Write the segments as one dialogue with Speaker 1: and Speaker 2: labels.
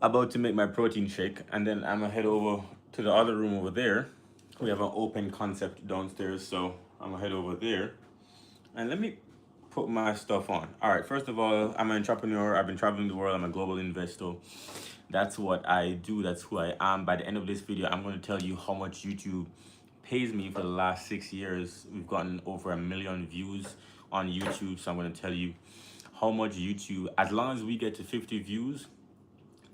Speaker 1: about to make my protein shake, and then I'm gonna head over to the other room over there. We have an open concept downstairs, so I'm gonna head over there. And let me put my stuff on. All right, first of all, I'm an entrepreneur. I've been traveling the world. I'm a global investor. That's what I do. That's who I am. By the end of this video, I'm going to tell you how much YouTube pays me for the last 6 years. We've gotten over 1 million views on YouTube. So I'm going to tell you how much YouTube, as long as we get to 50 views,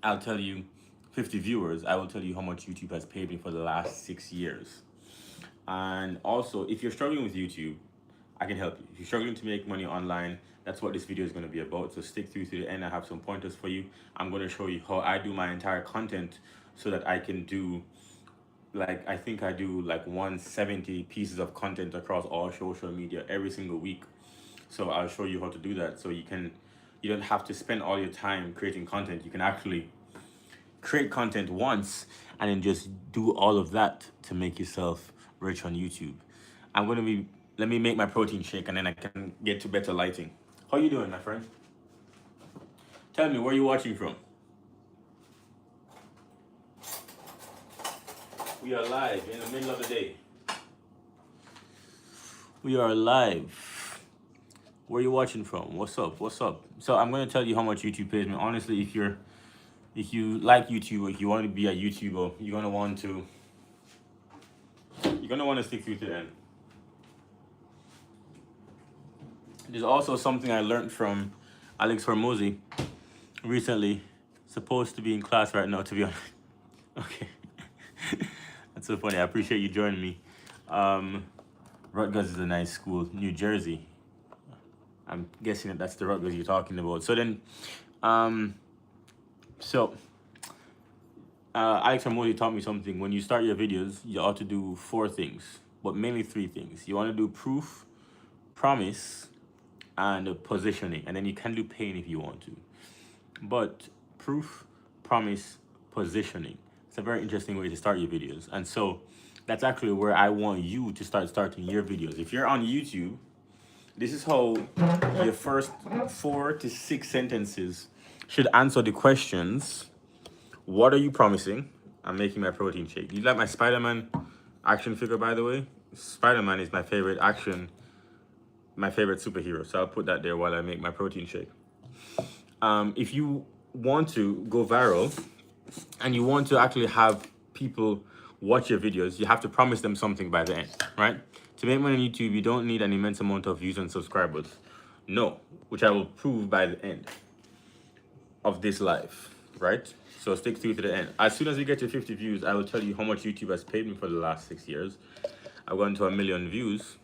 Speaker 1: I'll tell you 50 viewers, I will tell you how much YouTube has paid me for the last 6 years. And also, if you're struggling with YouTube, I can help you. If you're struggling to make money online, that's what this video is going to be about. So stick through to the end. I have some pointers for you. I'm going to show you how I do my entire content so that I can do, like, I think I do like 170 pieces of content across all social media every single week. So I'll show you how to do that. So you don't have to spend all your time creating content. You can actually create content once and then just do all of that to make yourself rich on YouTube. Let me make my protein shake and then I can get to better lighting. How you doing, my friend? Tell me, where you watching from? We are live in the middle of the day. We are live. Where you watching from? What's up? What's up? So I'm gonna tell you how much YouTube pays me. Honestly, if you like YouTube, or if you want to be a YouTuber, you're gonna want to stick through to the end. There's also something I learned from Alex Hormozy recently. Supposed to be in class right now, to be honest. Okay. That's so funny. I appreciate you joining me. Rutgers is a nice school, New Jersey. I'm guessing that's the Rutgers you're talking about. So then, Alex Hormozy taught me something. When you start your videos, you ought to do 4 things, but mainly 3 things. You want to do proof, promise, and positioning, and then you can do pain if you want to. But proof, promise, positioning. It's a very interesting way to start your videos. And so that's actually where I want you to starting your videos. If you're on YouTube, this is how your first 4 to 6 sentences should answer the questions. What are you promising? I'm making my protein shake. You like my Spider-Man action figure, by the way? Spider-Man is my favorite superhero. So I'll put that there while I make my protein shake. If you want to go viral and you want to actually have people watch your videos, you have to promise them something by the end, right? To make money on YouTube, you don't need an immense amount of views and subscribers. No, which I will prove by the end of this live, right? So stick through to the end. As soon as we get to 50 views, I will tell you how much YouTube has paid me for the last 6 years. I've gone to 1 million views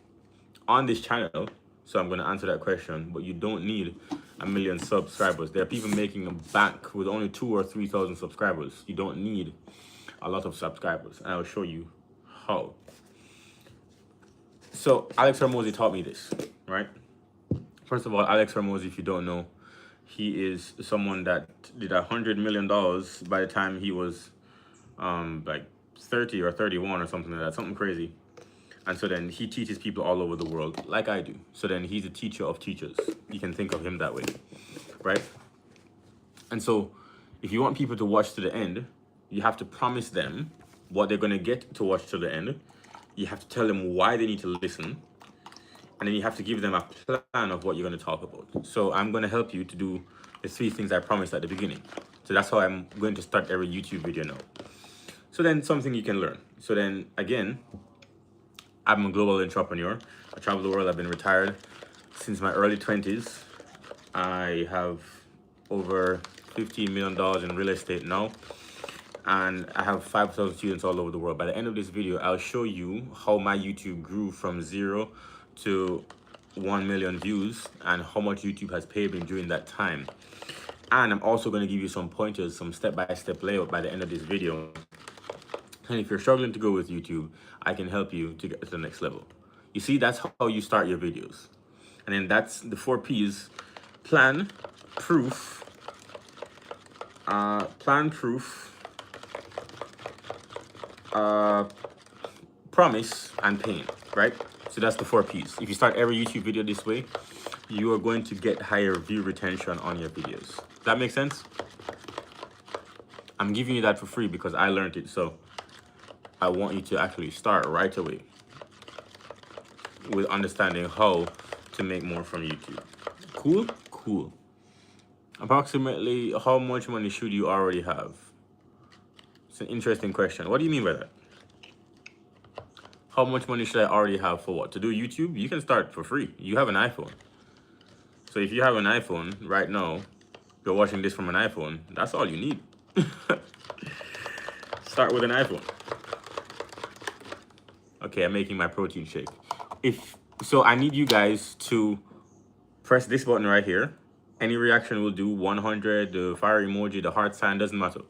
Speaker 1: on this channel, so I'm going to answer that question. But you don't need 1 million subscribers. There are people making a bank with only 2,000 or 3,000 subscribers. You don't need a lot of subscribers, and I'll show you how. So Alex Hormozy taught me this, right? First of all, Alex Hormozy, if you don't know, he is someone that did $100 million by the time he was like 30 or 31 or something like that, something crazy. And so then he teaches people all over the world, like I do. So then he's a teacher of teachers. You can think of him that way, right? And so if you want people to watch to the end, you have to promise them what they're going to get to watch to the end. You have to tell them why they need to listen. And then you have to give them a plan of what you're going to talk about. So I'm going to help you to do the 3 things I promised at the beginning. So that's how I'm going to start every YouTube video now. So then something you can learn. So then again, I'm a global entrepreneur. I travel the world. I've been retired since my early 20s. I have over $15 million in real estate now. And I have 5,000 students all over the world. By the end of this video, I'll show you how my YouTube grew from 0 to 1 million views and how much YouTube has paid me during that time. And I'm also going to give you some pointers, some step-by-step layout by the end of this video. And if you're struggling to go with YouTube, I can help you to get to the next level. You see, that's how you start your videos. And then that's the 4 P's: plan, proof, promise, and pain, right? So that's the 4 P's. If you start every YouTube video this way, you are going to get higher view retention on your videos. Does that make sense? I'm giving you that for free because I learned it. So I want you to actually start right away with understanding how to make more from YouTube. Cool? Cool. Approximately how much money should you already have? It's an interesting question. What do you mean by that? How much money should I already have for what? To do YouTube? You can start for free. You have an iPhone. So if you have an iPhone right now, you're watching this from an iPhone, that's all you need. Start with an iPhone. Okay, I'm making my protein shake. I need you guys to press this button right here. Any reaction will do. 100, the fire emoji, the heart sign, doesn't matter.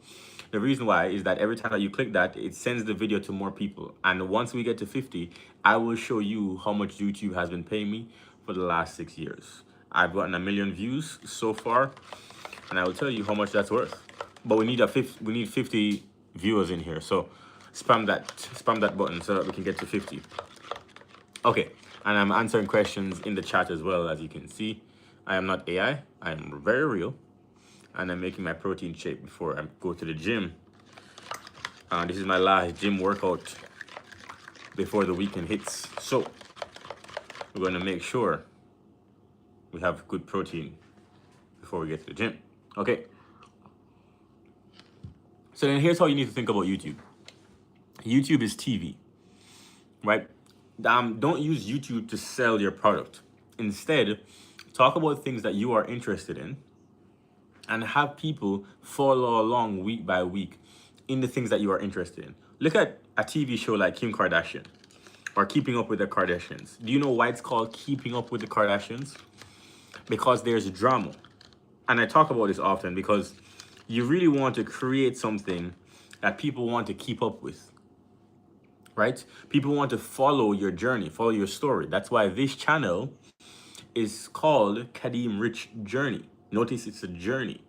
Speaker 1: The reason why is that every time that you click that, it sends the video to more people. And once we get to 50, I will show you how much YouTube has been paying me for the last 6 years. I've gotten 1 million views so far, and I will tell you how much that's worth. But we need 50 viewers in here, so spam that button so that we can get to 50. Okay, and I'm answering questions in the chat as well. As you can see, I am not AI, I am very real, and I'm making my protein shake before I go to the gym. This is my last gym workout before the weekend hits, so we're going to make sure we have good protein before we get to the gym. Okay, so then here's how you need to think about YouTube. YouTube is TV, right? Don't use YouTube to sell your product. Instead, talk about things that you are interested in and have people follow along week by week in the things that you are interested in. Look at a TV show like Kim Kardashian or Keeping Up with the Kardashians. Do you know why it's called Keeping Up with the Kardashians? Because there's drama. And I talk about this often because you really want to create something that people want to keep up with. Right? People want to follow your journey, follow your story. That's why this channel is called Kadeem Rich Journey. Notice it's a journey,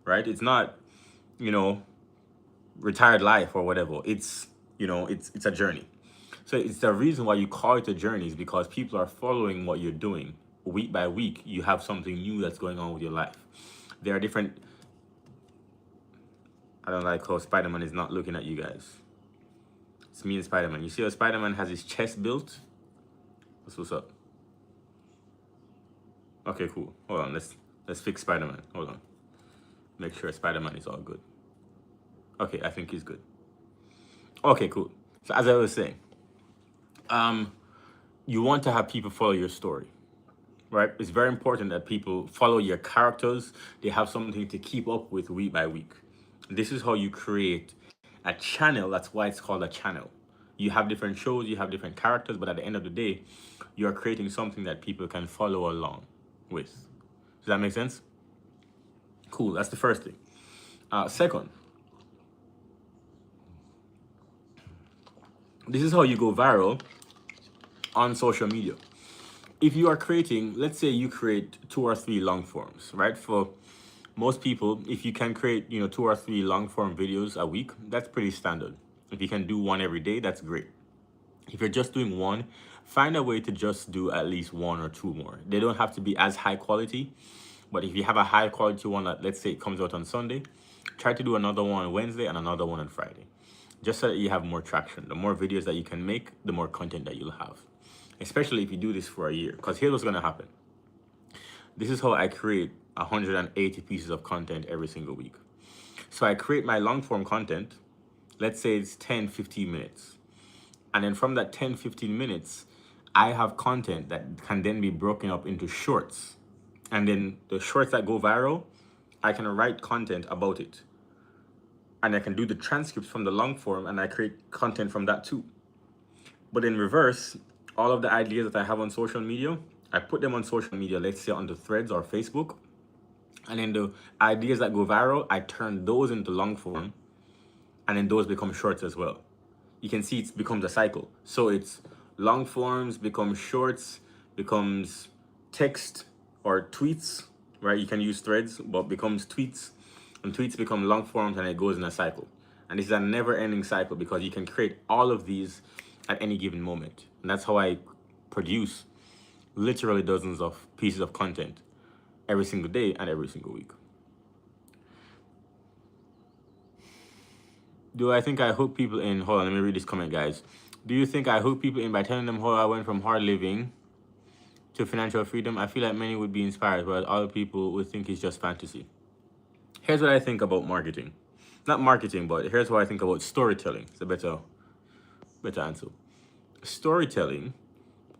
Speaker 1: right? It's not, retired life or whatever. It's, it's a journey. So it's the reason why you call it a journey is because people are following what you're doing. Week by week, you have something new that's going on with your life. There are different... I don't like how Spider-Man is not looking at you guys. It's me and Spider-Man. You see how Spider-Man has his chest built? That's what's up. Okay, cool. Hold on. Let's fix Spider-Man. Hold on. Make sure Spider-Man is all good. Okay, I think he's good. Okay, cool. So as I was saying, you want to have people follow your story, right? It's very important that people follow your characters. They have something to keep up with week by week. This is how you create a channel. That's why it's called a channel. You have different shows, you have different characters, but at the end of the day, you are creating something that people can follow along with. Does that make sense? Cool, that's the first thing. Second, this is how you go viral on social media. If you are creating, let's say you create 2 or 3 long forms, right? For most people, if you can create, 2 or 3 long form videos a week, that's pretty standard. If you can do 1 every day, that's great. If you're just doing 1, find a way to just do at least 1 or 2 more. They don't have to be as high quality, but if you have a high quality one that, let's say it comes out on Sunday, try to do another one on Wednesday and another one on Friday, just so that you have more traction. The more videos that you can make, the more content that you'll have, especially if you do this for a year. Because here's what's going to happen. This is how I create 180 pieces of content every single week. So I create my long form content, let's say it's 10-15 minutes. And then from that 10-15 minutes, I have content that can then be broken up into shorts. And then the shorts that go viral, I can write content about it. And I can do the transcripts from the long form and I create content from that too. But in reverse, all of the ideas that I have on social media, I put them on social media, let's say on the Threads or Facebook. And then the ideas that go viral, I turn those into long form. And then those become shorts as well. You can see it becomes a cycle. So it's long forms, becomes shorts, becomes text or tweets, right? You can use Threads, but becomes tweets. And tweets become long forms and it goes in a cycle. And this is a never ending cycle because you can create all of these at any given moment. And that's how I produce literally dozens of pieces of content every single day and every single week. Do I think I hook people in? Hold on, let me read this comment, guys. Do you think I hook people in by telling them how I went from hard living to financial freedom? I feel like many would be inspired, but other people would think it's just fantasy. Here's what I think about marketing. Not marketing, but here's what I think about storytelling. It's a better answer. Storytelling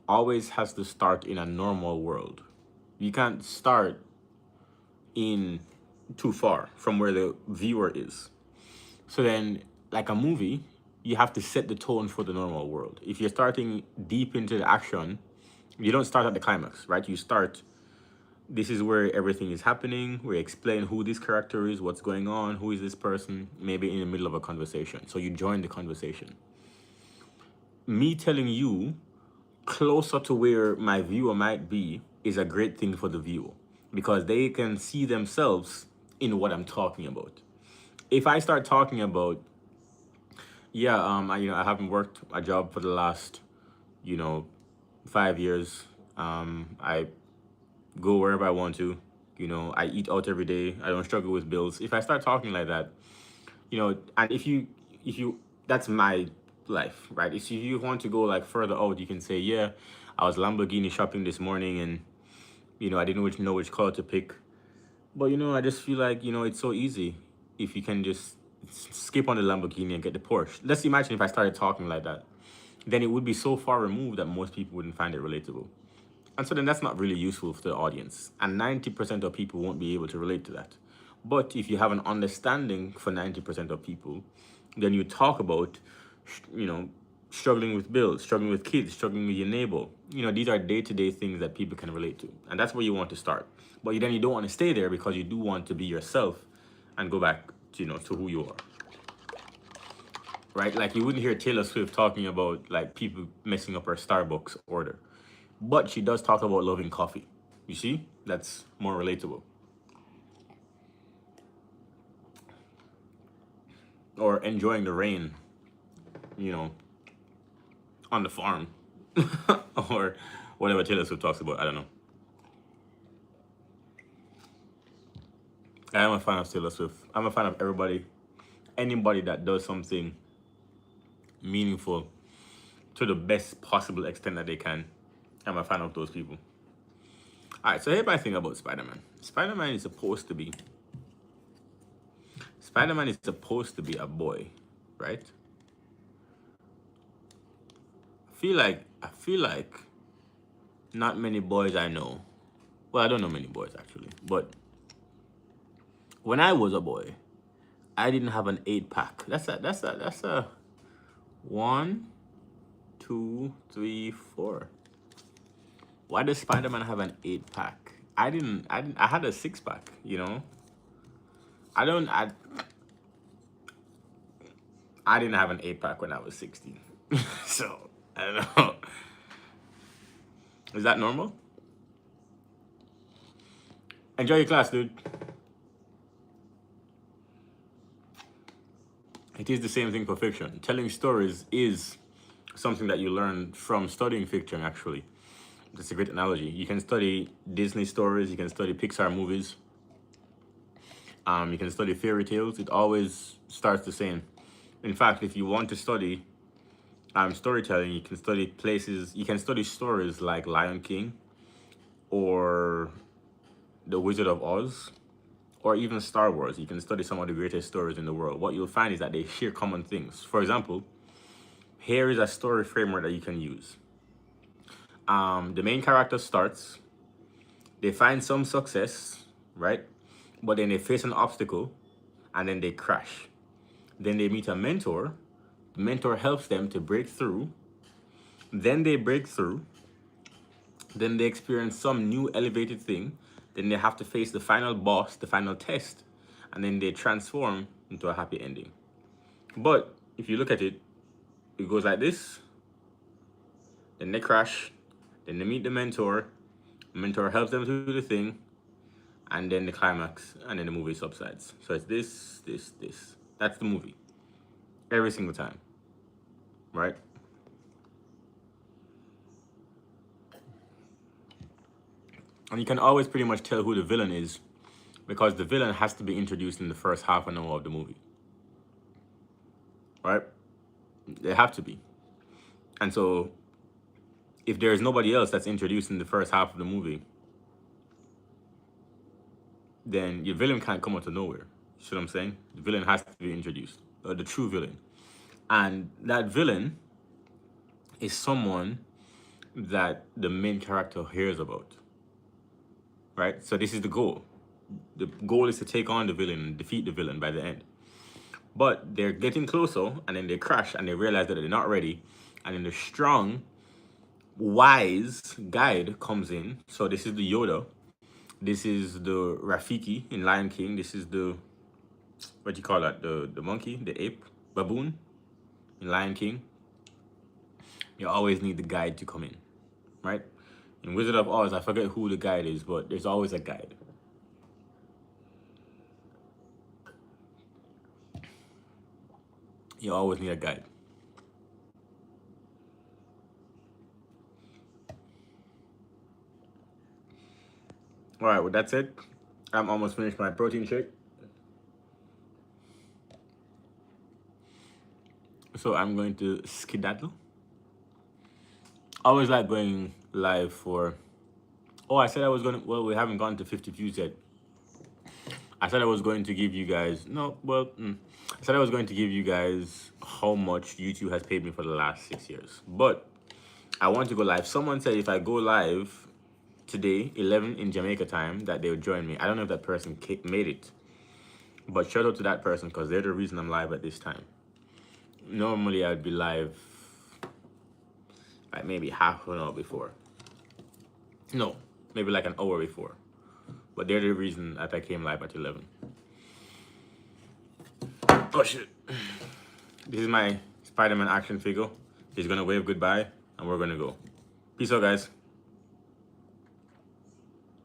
Speaker 1: always has to start in a normal world. You can't start in too far from where the viewer is. So then, like a movie, you have to set the tone for the normal world. If you're starting deep into the action, you don't start at the climax, right? You start, this is where everything is happening. We explain who this character is, what's going on, who is this person, maybe in the middle of a conversation. So you join the conversation. Me telling you closer to where my viewer might be is a great thing for the viewer because they can see themselves in what I'm talking about. If I start talking about, yeah, I haven't worked a job for the last, you know, 5 years. I go wherever I want to. I eat out every day. I don't struggle with bills. If I start talking like that, and if you, that's my life, right? If you want to go like further out, you can say, yeah, I was Lamborghini shopping this morning, and I didn't know which color to pick. But I just feel like it's so easy if you can just skip on the Lamborghini and get the Porsche. Let's imagine if I started talking like that, then it would be so far removed that most people wouldn't find it relatable. And so then that's not really useful for the audience. And 90% of people won't be able to relate to that. But if you have an understanding for 90% of people, then you talk about, you know, struggling with bills, struggling with kids, struggling with your neighbor. These are day-to-day things that people can relate to. And that's where you want to start. But then you don't want to stay there because you do want to be yourself and go back to who you are. Right? Like you wouldn't hear Taylor Swift talking about like people messing up her Starbucks order. But she does talk about loving coffee. You see? That's more relatable. Or enjoying the rain, you know, on the farm. Or whatever Taylor Swift talks about. I don't know. I am a fan of Taylor Swift. I'm a fan of anybody that does something meaningful to the best possible extent that they can. I'm a fan of those people. Alright, so here's my thing about Spider-Man. Spider-Man is supposed to be a boy, right? I feel like not many boys I know. Well, I don't know many boys actually, but when I was a boy, I didn't have an 8-pack. That's a one, two, three, four. Why does Spider-Man have an 8-pack? I had a 6-pack, I don't I didn't have an 8-pack when I was 16. So I don't know. Is that normal? Enjoy your class, dude. It is the same thing for fiction. Telling stories is something that you learn from studying fiction, actually. That's a great analogy. You can study Disney stories, you can study Pixar movies, you can study fairy tales. It always starts the same. In fact, if you want to study storytelling, you can study stories like Lion King or The Wizard of Oz or even Star Wars. You can study some of the greatest stories in the world. What you'll find is that they share common things. For example, here is a story framework that you can use. The main character starts, they find some success, right? But then they face an obstacle and then they crash. Then they meet a mentor. The mentor helps them to break through. Then they break through. Then they experience some new elevated thing. Then they have to face the final boss, the final test, and then they transform into a happy ending. But if you look at it, it goes like this. Then they crash. Then they meet the mentor. The mentor helps them to do the thing. And then the climax. And then the movie subsides. So it's this, this, this. That's the movie. Every single time. Right? And you can always pretty much tell who the villain is because the villain has to be introduced in the first half an hour of the movie. right? They have to be. And so, if there is nobody else that's introduced in the first half of the movie, then your villain can't come out of nowhere. You see what I'm saying? The villain has to be introduced, the true villain. And that villain is someone that the main character hears about, right? So this is the goal. The goal is to take on the villain and defeat the villain by the end. But they're getting closer, and then they crash, and they realize that they're not ready. And then the strong, wise guide comes in. So this is the Yoda. This is the Rafiki in Lion King. This is the, what do you call that? The monkey, the ape, baboon in Lion King. You always need the guide to come in, right? In Wizard of Oz, I forget who the guide is, but there's always a guide. You always need a guide. All right, well, that's it. I'm almost finished my protein shake. So I'm going to skedaddle. I always like going live for... Oh, I said I was going to... Well, we haven't gone to 50 views yet. I said I was going to give you guys... No, well... I said I was going to give you guys how much YouTube has paid me for the last 6 years. But I want to go live. Someone said if I go live today, 11 in Jamaica time, that they would join me. I don't know if that person made it. But shout out to that person, because they're the reason I'm live at this time. Normally, I'd be live like maybe half an hour before. No, maybe like an hour before. But they're the reason that I came live at 11. Oh shit. This is my Spider-Man action figure. He's gonna wave goodbye, and we're gonna go. Peace out, guys.